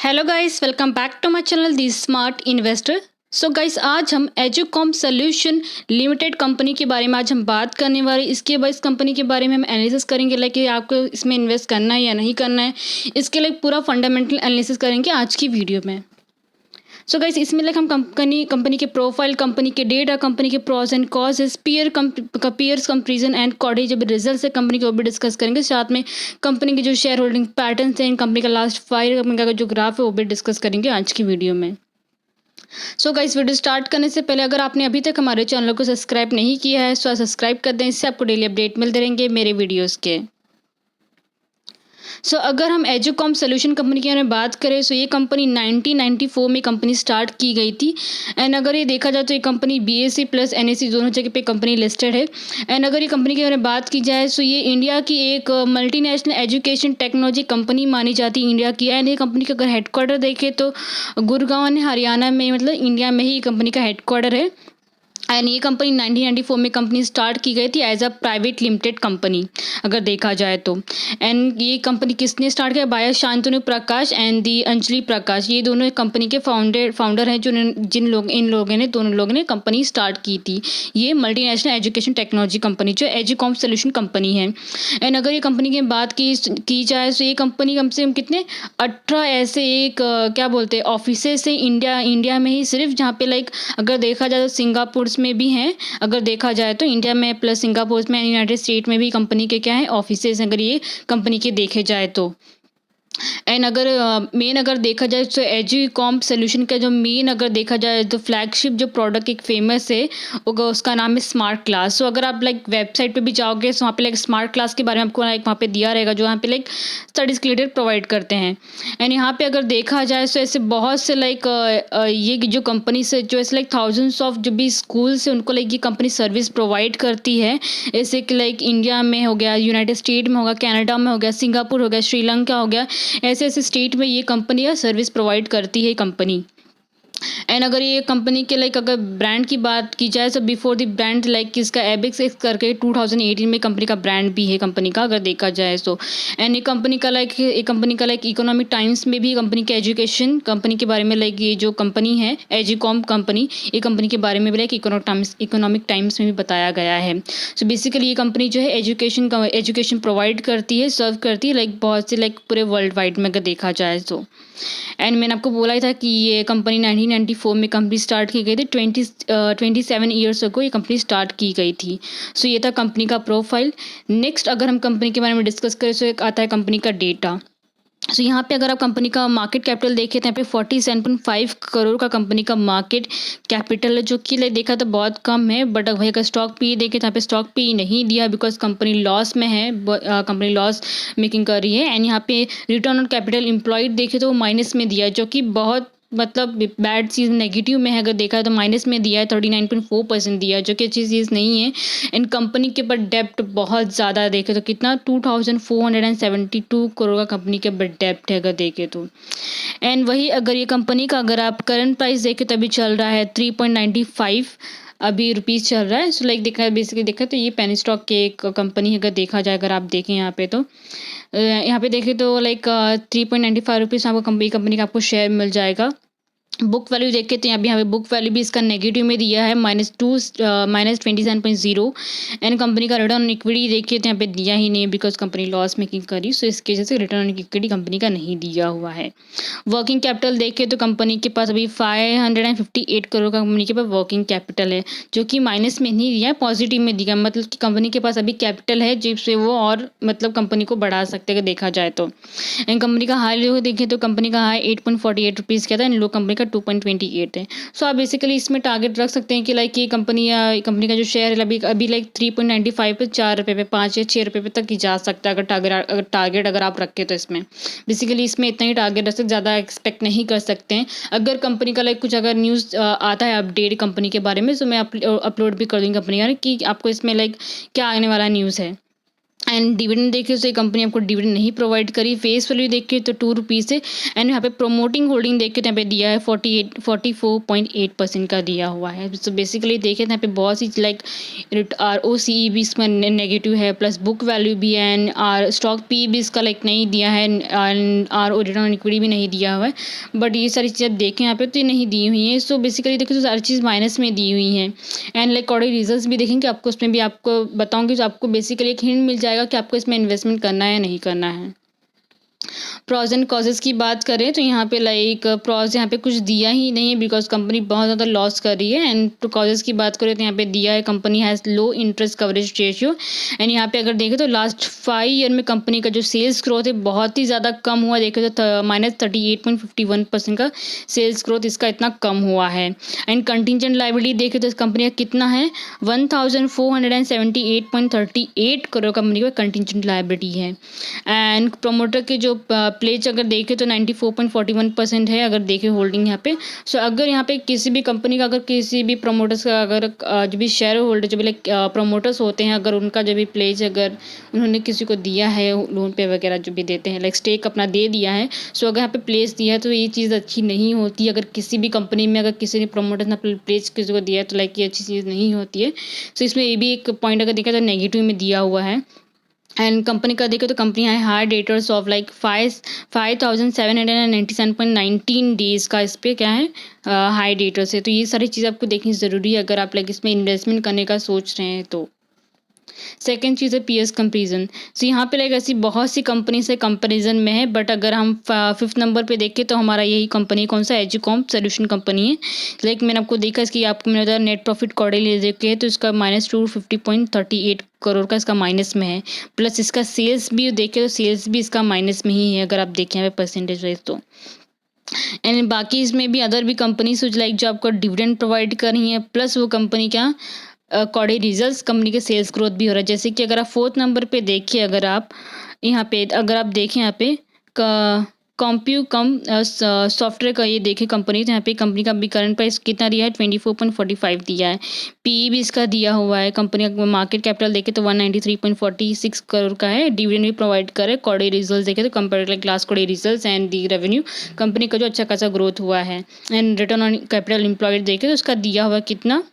Hello guys, welcome back to my channel the smart investor. So guys, आज हम एजुकॉम solution limited company के बारे में आज हम बात करने वाले। इसके बाद इस कंपनी के बारे में हम एनालिसिस करेंगे, लाइक कि आपको इसमें इन्वेस्ट करना है या नहीं करना है। इसके लिए पूरा फंडामेंटल एनालिसिस करेंगे आज की वीडियो में। सो गाइस, इसमें लाइक हम कंपनी के प्रोफाइल, कंपनी के डेटा, कंपनी के pros and cons, peers comparison and कॉर्डेज जब रिजल्ट है कंपनी के वो भी डिस्कस करेंगे। साथ में कंपनी के जो शेयर होल्डिंग पैटर्न हैं, कंपनी का लास्ट 5 कंपनी का जो ग्राफ है वो भी डिस्कस करेंगे आज की वीडियो में। सो गाइस, वीडियो स्टार्ट करने से पहले अगर आपने अभी तक हमारे चैनल को सब्सक्राइब नहीं किया है तो सब्सक्राइब कर दें, इससे आपको डेली अपडेट मिलते रहेंगे मेरे वीडियोज़ के। अगर हम एजुकॉम सोल्यूशन कंपनी के बारे में बात करें तो ये कंपनी 1994 में कंपनी स्टार्ट की गई थी। एंड अगर ये देखा जाए तो ये कंपनी BSE प्लस NSE दोनों जगह पे कंपनी लिस्टेड है। एंड अगर ये कंपनी के बारे में बात की जाए तो ये इंडिया की एक मल्टीनेशनल एजुकेशन टेक्नोलॉजी कंपनी मानी जाती है इंडिया की। एंड ये कंपनी का अगर हेडक्वार्टर देखें तो गुड़गांव हरियाणा में, मतलब इंडिया में ही कंपनी का हेडक्वार्टर है। एंड ये कंपनी 1994 में कंपनी स्टार्ट की गई थी as a private limited company अगर देखा जाए तो। एंड ये कंपनी किसने स्टार्ट किया? By Shantanu Prakash and the Anjali Prakash, ये दोनों कंपनी के फाउंडर हैं, जो इन लोगों ने दोनों लोगों ने कंपनी स्टार्ट की थी। ये मल्टीनेशनल एजुकेशन टेक्नोलॉजी कंपनी जो एजुकॉम सोल्यूशन कंपनी है। एंड अगर ये कंपनी की बात की जाए तो ये कंपनी कम से कम कितने 18 ऐसे एक क्या बोलते हैं ऑफिसेस हैं इंडिया में ही सिर्फ, जहाँ पे लाइक अगर देखा जाए तो सिंगापुर में भी हैं। अगर देखा जाए तो इंडिया में प्लस सिंगापुर में, यूनाइटेड स्टेट में भी कंपनी के क्या है ऑफिसेज, अगर ये कंपनी के देखे जाए तो। एंड अगर मेन अगर देखा जाए तो एजुकॉम सोल्यूशन का जो मेन अगर देखा जाए तो फ्लैगशिप जो प्रोडक्ट एक फेमस है उसका नाम है स्मार्ट क्लास। अगर आप लाइक वेबसाइट पे भी जाओगे तो वहाँ पे लाइक स्मार्ट क्लास के बारे में आपको लाइक वहाँ पे दिया रहेगा, जो वहाँ पे लाइक स्टडीज़ रिलेटेड प्रोवाइड करते हैं। एंड यहाँ पे अगर देखा जाए तो ऐसे बहुत से लाइक ये जो कंपनी से जो ऐसे लाइक थाउजेंड्स ऑफ जो भी स्कूल्स है उनको लाइक ये कंपनी सर्विस प्रोवाइड करती है। ऐसे कि लाइक इंडिया में हो गया, यूनाइटेड स्टेट में होगा, कनाडा में हो गया, सिंगापुर हो गया, श्रीलंका हो गया, ऐसे ऐसे स्टेट में ये कंपनी या सर्विस प्रोवाइड करती है कंपनी। एंड अगर ये कंपनी के लाइक अगर ब्रांड की बात की जाए तो बिफोर द ब्रांड लाइक इसका एबिक्स करके 2018 में कंपनी का ब्रांड भी है कंपनी का अगर देखा जाए तो। एंड ये कंपनी का लाइक इकोनॉमिक टाइम्स में भी कंपनी के एजुकेशन कंपनी के बारे में लाइक ये जो कंपनी है एजुकॉम कंपनी, ये कंपनी के बारे में भी लाइक इकोनॉमिक टाइम्स में भी बताया गया है। सो बेसिकली ये कंपनी जो है एजुकेशन प्रोवाइड करती है, सर्व करती है लाइक बहुत से लाइक पूरे वर्ल्ड वाइड में अगर देखा जाए तो। एंड मैंने आपको बोला ही था कि ये कंपनी 1994 में कंपनी स्टार्ट की गई थी। 27 ईयर्स अगो ये कंपनी स्टार्ट की गई थी। सो ये था कंपनी का प्रोफाइल। नेक्स्ट अगर हम कंपनी के बारे में डिस्कस करें तो एक आता है कंपनी का डेटा। सो यहाँ पे अगर आप कंपनी का मार्केट कैपिटल देखें तो यहाँ पे 47.5 करोड़ का कंपनी का मार्केट कैपिटल है, जो कि लाइक देखा तो बहुत कम है। बट वही अगर स्टॉक पी देखें तो यहाँ पे स्टॉक पी नहीं दिया बिकॉज कंपनी लॉस में है, कंपनी लॉस मेकिंग कर रही है। एंड यहाँ पे रिटर्न ऑन कैपिटल एम्प्लॉयड देखे तो वो माइनस में दिया है, जो कि बहुत मतलब बैड चीज़, नेगेटिव में है अगर देखा है तो माइनस में दिया है, 39.4% दिया है, जो कि अच्छी चीज़ नहीं है। इन कंपनी के ऊपर डेप्ट बहुत ज़्यादा देखे तो कितना 2472 करोड़ का कंपनी के ऊपर डेप्ट है अगर देखे तो। एंड वही अगर ये कंपनी का अगर आप करंट प्राइस देखें तो अभी चल रहा है 3.95 अभी रुपीज़ चल रहा है। सो लाइक देखा बेसिकली देखा तो ये पेनी स्टॉक के एक कंपनी है अगर देखा जाए, अगर आप देखें यहाँ पे तो यहाँ पे देखें तो लाइक 3.95 रुपीज़ आपको कंपनी का आपको शेयर मिल जाएगा। बुक वैल्यू देखे तो यहाँ पे बुक वैल्यू भी इसका नेगेटिव में दिया है -27.0। एंड कंपनी का रिटर्न ऑन इक्विटी देखिए तो यहाँ पे दिया ही नहीं बिकॉज कंपनी लॉस मेकिंग करी, सो इसकी वजह से रिटर्न ऑन इक्विटी कंपनी का नहीं दिया हुआ है। वर्किंग कैपिटल देखे तो कंपनी के पास अभी 558 करोड़ का कंपनी के पास वर्किंग कैपिटल है, जो कि माइनस में नहीं दिया है, पॉजिटिव में दिया, मतलब कि कंपनी के पास अभी कैपिटल है जिससे वो और मतलब कंपनी को बढ़ा सकते हैं अगर देखा जाए तो। एंड कंपनी का हाई लो देखें तो कंपनी का हाई 8.48 रुपीज़ किया था, एंड लो कंपनी का 2.28 है। सो आप बेसिकली इसमें टारगेट रख सकते हैं कि लाइक ये कंपनी का जो शेयर है अभी लाइक 3.95 पे 4 रुपये पे 5 या 6 रुपये पे तक ही जा सकता है अगर टारगेट अगर आप रखें तो। इसमें बेसिकली इसमें इतना ही टारगेट रख सकते, ज़्यादा एक्सपेक्ट नहीं कर सकते हैं। अगर कंपनी का लाइक कुछ अगर न्यूज़ आता है अपडेट कंपनी के बारे में तो मैं अपलोड भी कर दूँगी कंपनी का कि आपको इसमें लाइक क्या आने वाला न्यूज़ है। एंड डिविडेंड देखिए तो ये कंपनी आपको डिविडेंड नहीं प्रोवाइड करी। फेस वैल्यू देखिए तो 2 रुपीज़ है। एंड यहाँ पे प्रोमोटिंग होल्डिंग देखिए तो यहाँ पे दिया है 44.8% का दिया हुआ है। तो बेसिकली देखिए तो यहाँ पे बहुत सी लाइक ROCE भी इसमें नेगेटिव है, प्लस बुक वैल्यू भी है, एंड स्टॉक पी भी इसका लाइक नहीं दिया है, एंड रिटर्न ऑन इक्विटी भी नहीं दिया हुआ है। बट ये सारी चीज़ें देखें यहाँ पे तो ये नहीं दी हुई हैं। सो बेसिकली देखिए तो सारी चीज़ माइनस में दी हुई हैं। एंड लाइक ऑर्डर रिजल्ट्स भी देखेंगे आपको, उसमें भी आपको बताऊंगी, तो आपको बेसिकली एक हिंट मिल जाएगा कि आपको इसमें इन्वेस्टमेंट करना है या नहीं करना है। प्रॉज एंड कॉजेज़ की बात करें तो यहाँ पे लाइक प्रॉज यहाँ पे कुछ दिया ही नहीं है, बिकॉज कंपनी बहुत ज़्यादा लॉस कर रही है। एंड कॉजेज़ की बात करें तो यहाँ पे दिया है company has low interest coverage ratio. And यहाँ पे अगर देखें तो लास्ट 5 ईयर में कंपनी का जो सेल्स ग्रोथ है बहुत ही ज़्यादा कम हुआ। देखें तो -38.51% का सेल्स ग्रोथ इसका इतना कम हुआ है। एंड कंटिजेंट लायबिलिटी देखें तो इस कंपनी का कितना है, 1478.38 करोड़ कंपनी का कंटिजेंट लायबिलिटी है। एंड प्रोमोटर के जो प्लेज अगर देखें तो 94.41% है अगर देखें होल्डिंग यहाँ पे। सो अगर यहाँ पे किसी भी कंपनी का, अगर किसी भी प्रोमोटर्स का, अगर जो भी शेयर होल्डर जो भी लाइक प्रोमोटर्स होते हैं, अगर उनका जो भी प्लेज अगर उन्होंने किसी को दिया है लोन पे वगैरह जो भी देते हैं, लाइक स्टेक अपना दे दिया है, सो अगर यहाँ पे प्लेस दिया है तो ये चीज़ अच्छी नहीं होती। अगर किसी भी कंपनी में अगर किसी ने प्रोमोटर्स ने प्लेज किसी को दिया है तो लाइक ये अच्छी चीज़ नहीं होती है। सो इसमें ये भी एक पॉइंट अगर देखा तो नेगेटिव में दिया हुआ है। एंड कंपनी का देखें तो कंपनी है high debtors of like 5797.19 days का इस पर क्या है हाई डेटर्स है। तो ये सारी चीज़ आपको देखनी ज़रूरी है अगर आप लाइक इसमें इन्वेस्टमेंट करने का सोच रहे हैं तो। सेकेंड चीज़ है पीएस कंपेरिजन। सो यहाँ पे लाइक ऐसी बहुत सी कंपनी से कंपेरिजन में है, बट अगर हम 5th नंबर पे देखें तो हमारा यही कंपनी कौन सा, एजुकॉम सोल्यूशन कंपनी है। लाइक मैंने आपको देखा इसकी आपको मैंने बताया नेट प्रॉफिट क्वार्टरली देखे तो इसका -250.38 करोड़ का इसका माइनस में है। प्लस इसका सेल्स भी देखे तो सेल्स भी इसका माइनस में ही है अगर आप देखें यहाँ पे परसेंटेज वाइज तो। एंड बाकी इसमें भी अदर भी कंपनीज लाइक जो आपको डिविडेंड प्रोवाइड कर रही हैं, प्लस वो कंपनी क्या कॉर्डे रिजल्ट्स कंपनी के सेल्स ग्रोथ भी हो रहा है। जैसे कि अगर आप 4th नंबर पे देखिए, अगर आप यहाँ पे अगर आप देखें यहाँ पे कॉम्प्यू कम सॉफ्टवेयर का ये देखें कंपनी, तो यहाँ पे कंपनी का भी करंट प्राइस कितना दिया है, 24.45 दिया है। पीई भी इसका दिया हुआ है। कंपनी का मार्केट कैपिटल देखे तो 193.46 करोड़ का है। डिविडेंड भी प्रोवाइड करे। कॉर्डे रिजल्ट्स देखे तो compare like last कॉर्डे results and the revenue company का जो अच्छा खासा ग्रोथ हुआ है। And return on capital employed देखे तो उसका दिया हुआ कितना,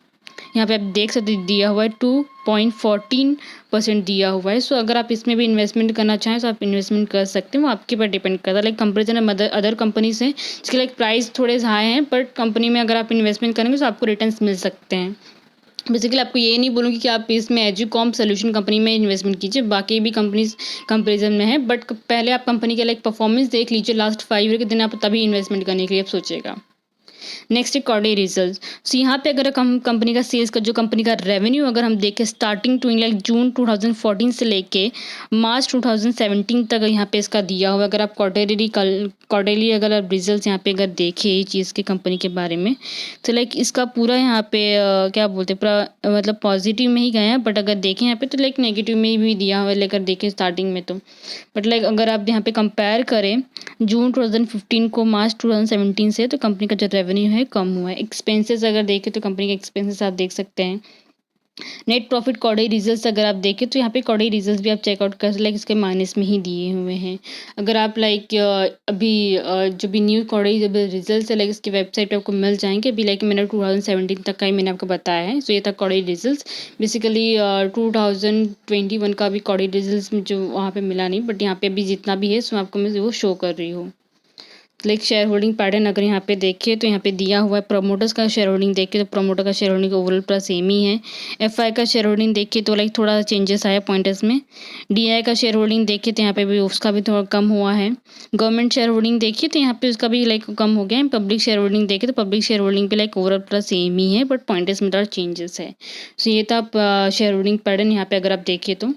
यहाँ पे आप देख सकते दिया हुआ है 2.14% दिया हुआ है। सो अगर आप इसमें भी इन्वेस्टमेंट करना चाहें तो आप इन्वेस्टमेंट कर सकते हैं, वो आपके पर डिपेंड करता है। लाइक कंपेरिजन में अदर कंपनीज हैं जिसके लाइक प्राइस थोड़े हाई हैं, बट कंपनी में अगर आप इन्वेस्टमेंट करेंगे तो आपको रिटर्न्स मिल सकते हैं। बेसिकली आपको ये नहीं बोलूँगी कि आप इसमें एजुकॉम सोल्यूशन कंपनी में इन्वेस्टमेंट कीजिए, बाकी भी कंपनीज कंपेरिजन में है, बट पहले आप कंपनी के लाइक परफॉर्मेंस देख लीजिए लास्ट 5 ईयर के दिन, आप तभी इन्वेस्टमेंट करने के लिए आप सोचिएगा। नेक्स्ट है कॉर्डे रिजल्ट। सो यहाँ पे अगर हम कंपनी का सेल्स का जो कंपनी का रेवेन्यू अगर हम देखें स्टार्टिंग टू लाइक जून 2014 से लेके मार्च 2017 तक यहाँ पे इसका दिया हुआ। अगर आप क्वार्टरली अगर आप रिजल्ट्स यहाँ पे अगर देखें ये चीज़ की कंपनी के बारे में तो लाइक इसका पूरा यहाँ पे क्या बोलते हैं पूरा मतलब पॉजिटिव में ही गए हैं, बट अगर देखें यहाँ पे तो लाइक नेगेटिव में भी दिया हुआ है लेकर देखें स्टार्टिंग में तो। बट लाइक अगर आप यहाँ पे कंपेयर करें जून 2015 को मार्च 2017 से तो कंपनी का जो रेवेन्यू है कम हुआ है। एक्सपेंसेस अगर देखें तो कंपनी के एक्सपेंसेस आप देख सकते हैं। नेट प्रॉफिट कॉर्डे रिजल्ट्स अगर आप देखें तो यहाँ पे कॉर्डे रिजल्ट्स भी आप चेकआउट कर लाइक इसके माइनस में ही दिए हुए हैं। अगर आप लाइक अभी जो भी न्यू कॉर्डे जब रिजल्ट्स है लाइक इसकी वेबसाइट पे आपको मिल जाएंगे। अभी लाइक मैंने 2017 तक का ही मैंने आपको बताया है। सो ये था कॉर्डे रिजल्ट्स। बेसिकली 2021 का भी कॉर्डे रिजल्ट्स में जो वहाँ पे मिला नहीं, बट यहाँ पे अभी जितना भी है सो आपको मैं वो शो कर रही हूँ। लाइक शेयर होल्डिंग पैटर्न अगर यहाँ पे देखें तो यहाँ पे दिया हुआ है। प्रोमोटर्स का शेयर होल्डिंग देखें तो प्रोमोटर का शेयर होल्डिंग ओवरऑल पूरा सेम ही है। एफआई का शेयर होल्डिंग देखें तो लाइक थोड़ा चेंजेस आया पॉइंटर्स में। डीआई का शेयर होल्डिंग देखें तो यहाँ पे भी उसका भी थोड़ा कम हुआ है। गवर्नमेंट शेयर होल्डिंग देखिए तो यहाँ पे उसका भी लाइक कम हो गया है। पब्लिक शेयर होल्डिंग देखें तो पब्लिक शेयर होल्डिंग पे लाइक ओवरऑल पूरा सेम ही है, बट पॉइंटर्स में थोड़ा चेंजेस है। सो ये था शेयर होल्डिंग पैटर्न यहाँ पे अगर आप देखें तो।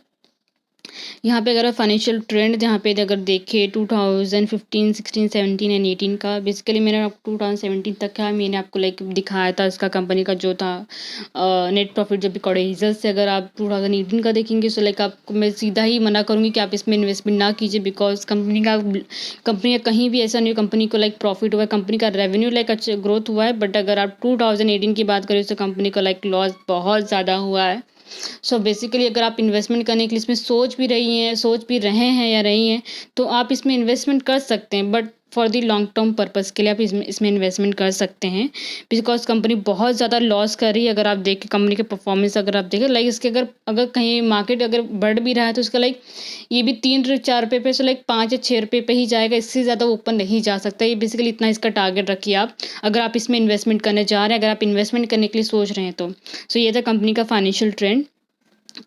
यहाँ पे अगर फाइनेंशियल ट्रेंड यहाँ पे अगर देखें 2015, 16, 17 एंड 18 का, बेसिकली मैंने आपको 2017 तक का मैंने आपको लाइक दिखाया था इसका कंपनी का जो था नेट प्रॉफिट जब भी कॉर्डे रिजल्ट से। अगर आप 2018 का देखेंगे तो लाइक आपको मैं सीधा ही मना करूँगी कि आप इसमें इन्वेस्टमेंट ना कीजिए, बिकॉज कंपनी का कहीं भी ऐसा नहीं कंपनी को लाइक प्रॉफिट हुआ है। कंपनी का रेवेन्यू लाइक अच्छा ग्रोथ हुआ है, बट अगर आप 2018 की बात करें तो कंपनी का लाइक लॉस बहुत ज़्यादा हुआ है। सो बेसिकली अगर आप इन्वेस्टमेंट करने के लिए इसमें सोच भी रहे हैं या रही हैं, तो आप इसमें इन्वेस्टमेंट कर सकते हैं, but for the long term purpose के लिए आप इसमें इन्वेस्टमेंट कर सकते हैं। बिकॉज़ कंपनी बहुत ज़्यादा लॉस कर रही है। अगर आप देखें कंपनी के परफॉर्मेंस, अगर आप देखें लाइक इसके अगर अगर कहीं मार्केट अगर बढ़ भी रहा है तो इसका लाइक ये भी 3-4 रुपये पे से लाइक 5 या 6 रुपये पे ही जाएगा, इससे ज़्यादा ऊपर नहीं जा सकता। ये बेसिकली इतना इसका टारगेट रखिए आप, अगर आप इसमें इन्वेस्टमेंट करने जा रहे हैं, अगर आप इन्वेस्टमेंट करने के लिए सोच रहे हैं तो। सो ये था कंपनी का फाइनेंशियल ट्रेंड।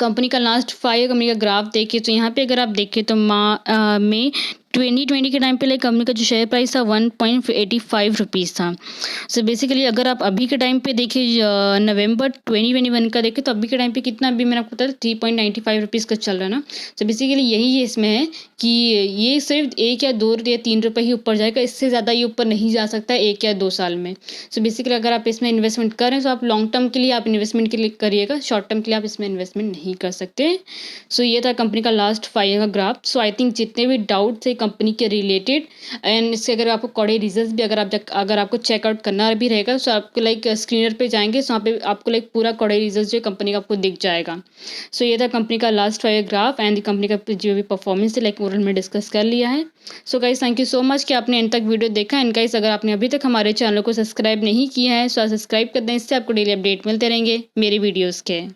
कंपनी का लास्ट 5 कंपनी का ग्राफ देखिए तो यहाँ पे अगर आप देखें तो मई 2020 के टाइम पे लाइक कंपनी का जो शेयर प्राइस था 1.85 रुपीज़ था। सो बेसिकली अगर आप अभी के टाइम पे देखिए नवंबर 2021 का देखें तो अभी के टाइम पे कितना, अभी मैंने आपको बताया 3.95 रुपीज़ का चल रहा है ना। सो बेसिकली यही इसमें है कि ये सिर्फ 1 या 2 या 3 रुपये ही ऊपर जाएगा, इससे ज़्यादा ये ऊपर नहीं जा सकता 1 या 2 साल में। सो बेसिकली अगर आप इसमें इन्वेस्टमेंट करें तो आप लॉन्ग टर्म के लिए आप इन्वेस्टमेंट के लिए करिएगा, शॉर्ट टर्म के लिए आप इसमें इन्वेस्टमेंट नहीं कर सकते। सो ये था कंपनी का लास्ट 5 का ग्राफ। सो आई थिंक जितने भी डाउट्स है कंपनी के रिलेटेड एंड इससे अगर आपको कड़े रीजंस भी अगर आपको चेकआउट करना भी रहेगा तो आपको लाइक स्क्रीनर पे जाएंगे, सो वहाँ पे आपको लाइक पूरा कड़े रीजंस जो कंपनी का आपको दिख जाएगा। सो ये था कंपनी का लास्ट 5 ग्राफ एंड कंपनी का जो भी परफॉर्मेंस है लाइक ओवरऑल में डिस्कस कर लिया है। So guys thank you so much कि आपने एंड तक वीडियो देखा। एंड गाइस अगर आपने अभी तक हमारे चैनल को सब्सक्राइब नहीं किया है तो सब्सक्राइब कर दें, इससे आपको डेली अपडेट मिलते रहेंगे मेरी वीडियोज़ के।